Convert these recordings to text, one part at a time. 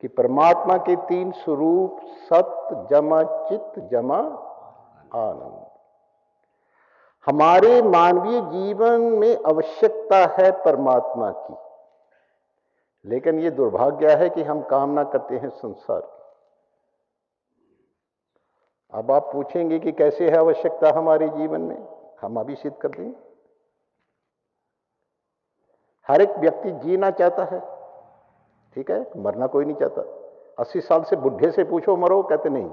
कि परमात्मा के तीन स्वरूप सत्य जमा चित्त जमा आनंद। हमारे मानवीय जीवन में आवश्यकता है परमात्मा की, लेकिन ये दुर्भाग्य है कि हम कामना करते हैं संसार की। अब आप पूछेंगे कि कैसे है आवश्यकता हमारे जीवन में, हम अभी सिद्ध कर देंगे। हर एक व्यक्ति जीना चाहता है, ठीक है, मरना कोई नहीं चाहता। 80 साल से बुढ़े से पूछो मरो, कहते नहीं।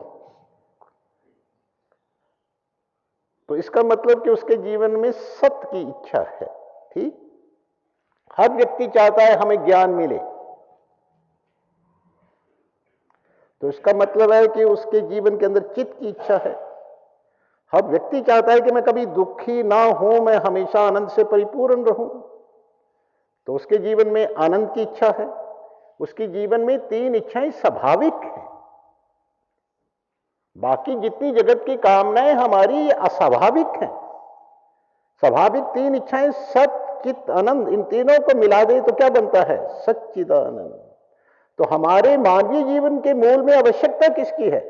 तो इसका मतलब कि उसके जीवन में सत्य की इच्छा है, ठीक। हर व्यक्ति चाहता है हमें ज्ञान मिले, तो इसका मतलब है कि उसके जीवन के अंदर चित्त की इच्छा है। हर व्यक्ति चाहता है कि मैं कभी दुखी ना हूं, मैं हमेशा आनंद से परिपूर्ण रहूं, तो उसके जीवन में आनंद की इच्छा है। उसके जीवन में तीन इच्छाएं स्वाभाविक हैं। बाकी जितनी जगत की कामनाएं हमारी ये अस्वाभाविक हैं। स्वाभाविक तीन इच्छाएं सत चित आनंद, इन तीनों को मिला दे तो क्या बनता है? सच्चिदानंद। तो हमारे मानवीय जीवन के मूल में आवश्यकता किसकी है?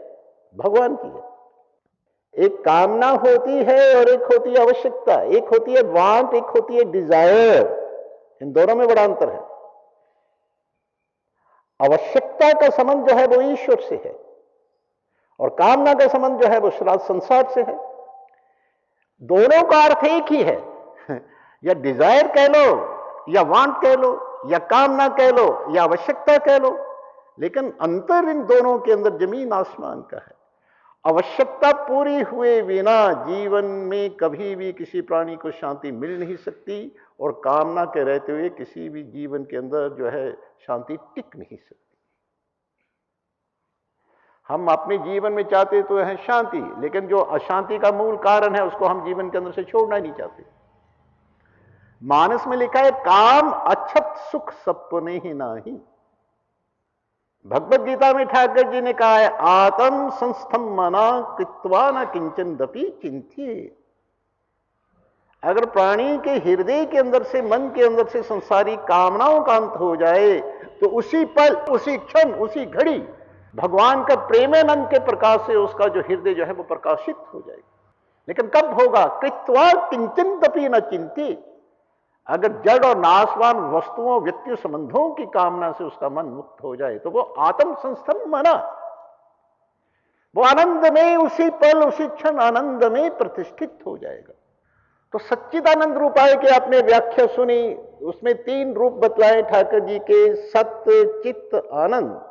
भगवान की है। एक कामना होती है और एक होती है आवश्यकता। एक होती है वांट, एक होती है डिजायर। इन दोनों में बड़ा अंतर है। आवश्यकता का संबंध जो है वो ईश्वर से है, और कामना का संबंध जो है वो संसार से है। दोनों का अर्थ एक ही है। या डिजायर कह लो, या वांट कह लो, या कामना कह लो, या आवश्यकता कह लो, लेकिन अंतर इन दोनों के अंदर जमीन आसमान का है। आवश्यकता पूरी हुए बिना जीवन में कभी भी किसी प्राणी को शांति मिल नहीं सकती, और कामना के रहते हुए किसी भी जीवन के अंदर जो है शांति टिक नहीं सकती। हम अपने जीवन में चाहते तो है शांति, लेकिन जो अशांति का मूल कारण है उसको हम जीवन के अंदर से छोड़ना नहीं चाहते। मानस में लिखा है काम अच्छत सुख सपने ही नाही। भगवत गीता में ठाकुर जी ने कहा है आत्म संस्थम मना कृत्वा न किंचन दपि चिंतिये। अगर प्राणी के हृदय के अंदर से, मन के अंदर से संसारी कामनाओं का अंत हो जाए, तो उसी पल, उसी क्षण, उसी घड़ी भगवान का प्रेमानंद के प्रकाश से उसका जो हृदय जो है वो प्रकाशित हो जाएगा। लेकिन कब होगा? कृत्वा किंचन दपि न चिंती। अगर जड़ और नाशवान वस्तुओं, व्यक्ति संबंधों की कामना से उसका मन मुक्त हो जाए, तो वो आत्म संस्थम मना, वो आनंद में, उसी पल, उसी क्षण आनंद में प्रतिष्ठित हो जाएगा। तो सच्चिदानंद रूपाय की आपने व्याख्या सुनी, उसमें तीन रूप बतलाए ठाकुर जी के, सत्य चित्त आनंद।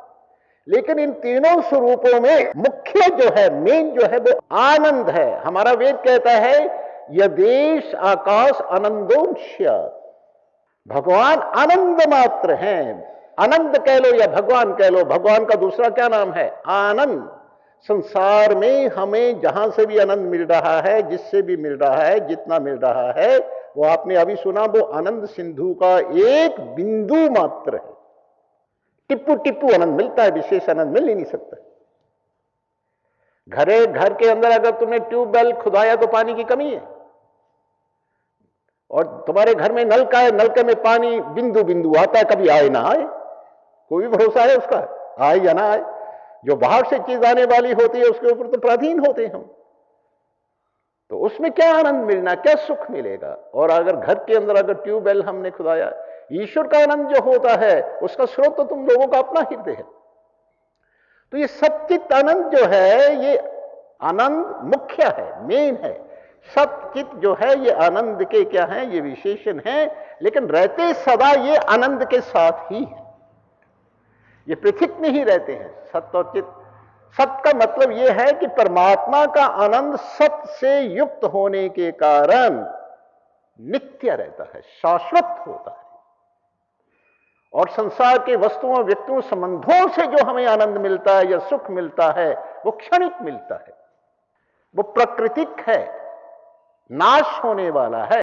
लेकिन इन तीनों स्वरूपों में मुख्य जो है, मेन जो है वो आनंद है। हमारा वेद कहता है यदेश आकाश आनंदोंस्यात्। भगवान आनंद मात्र हैं। आनंद कह लो या भगवान कह लो, भगवान का दूसरा क्या नाम है? आनंद। संसार में हमें जहां से भी आनंद मिल रहा है, जिससे भी मिल रहा है, जितना मिल रहा है, वो आपने अभी सुना, वो आनंद सिंधु का एक बिंदु मात्र है। टिप्पू टिप्पू आनंद मिलता है, विशेष आनंद मिल ही नहीं सकता। घर के अंदर अगर तुमने ट्यूबवेल खुदाया तो पानी की कमी है, और तुम्हारे घर में नलका है, नलके में पानी बिंदु बिंदु आता है, कभी आए ना आए, कोई भरोसा है उसका, आए या ना आए। जो बाहर से चीज आने वाली होती है उसके ऊपर तो पराधीन होते हैं हम। तो उसमें क्या आनंद मिलना, क्या सुख मिलेगा? और अगर घर के अंदर अगर ट्यूबवेल हमने खुदाया, ईश्वर का आनंद जो होता है उसका स्रोत तो तुम लोगों का अपना हृदय है। तो ये सच्चित आनंद जो है, ये आनंद मुख्य है, मेन है। सच्चित जो है ये आनंद के क्या है? ये विशेषण है, लेकिन रहते सदा ये आनंद के साथ ही है, ये पृथक नहीं रहते हैं। सत्य और चित, सत्य का मतलब यह है कि परमात्मा का आनंद सत्य से युक्त होने के कारण नित्य रहता है, शाश्वत होता है। और संसार के वस्तुओं, व्यक्तियों, संबंधों से जो हमें आनंद मिलता है या सुख मिलता है, वो क्षणिक मिलता है, वो प्राकृतिक है, नाश होने वाला है।